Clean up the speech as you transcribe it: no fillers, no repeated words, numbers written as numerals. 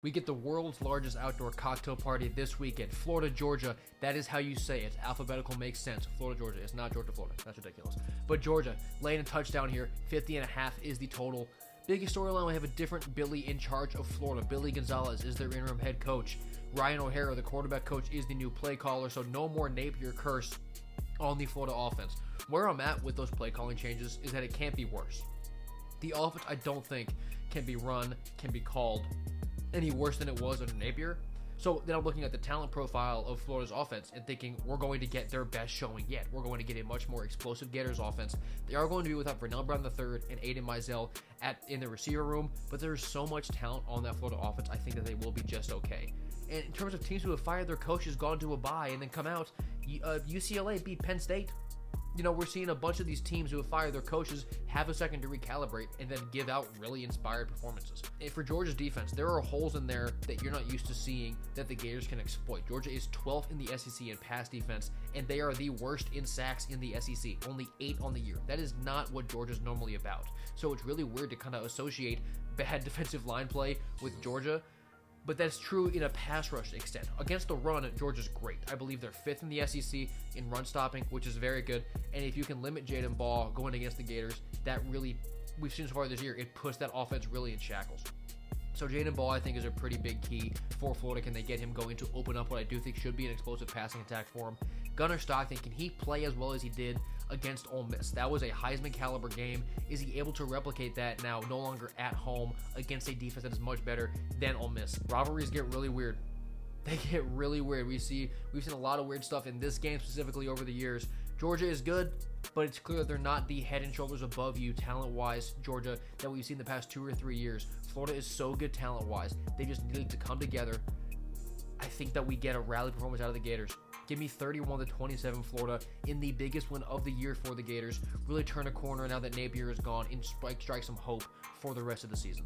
We get the world's largest outdoor cocktail party this weekend. Florida, Georgia. That is how you say it. Alphabetical makes sense. Florida, Georgia. It's not Georgia, Florida. That's ridiculous. But Georgia, laying a touchdown here. 50.5 is the total. Biggest storyline, we have a different Billy in charge of Florida. Billy Gonzalez is their interim head coach. Ryan O'Hara, the quarterback coach, is the new play caller. So no more Napier curse on the Florida offense. Where I'm at with those play calling changes is that it can't be worse. The offense, I don't think, can be run, can be called any worse than it was under Napier. So then I'm looking at the talent profile of Florida's offense and thinking we're going to get their best showing yet. We're going to get a much more explosive Gators offense. They are going to be without Vernell Brown III and Aiden Mizell in the receiver room, but there's so much talent on that Florida offense, I think that they will be just okay. And in terms of teams who have fired their coaches, gone to a bye, and then come out, UCLA beat Penn State. You know, we're seeing a bunch of these teams who have fired their coaches have a second to recalibrate and then give out really inspired performances. And for Georgia's defense, there are holes in there that you're not used to seeing that the Gators can exploit. Georgia is 12th in the SEC in pass defense, and they are the worst in sacks in the SEC, only 8 on the year. That is not what Georgia's normally about. So it's really weird to kind of associate bad defensive line play with Georgia. But that's true in a pass rush extent. Against the run, Georgia's great. I believe they're 5th in the SEC in run stopping, which is very good. And if you can limit Jaden Ball going against the Gators, that really, we've seen so far this year, it puts that offense really in shackles. So Jaden Ball, I think, is a pretty big key for Florida. Can they get him going to open up what I do think should be an explosive passing attack for him? Gunnar Stockton, can he play as well as he did against Ole Miss? That was a Heisman caliber game. Is he able to replicate that now, no longer at home against a defense that is much better than Ole Miss? Rivalries get really weird. They get really weird. We've seen a lot of weird stuff in this game specifically over the years. Georgia is good, but it's clear that they're not the head and shoulders above you talent-wise Georgia that we've seen the past 2 or 3 years. Florida is so good talent-wise. They just need to come together. I think that we get a rally performance out of the Gators. Give me 31-27 Florida in the biggest win of the year for the Gators. Really turn a corner now that Napier is gone and strike some hope for the rest of the season.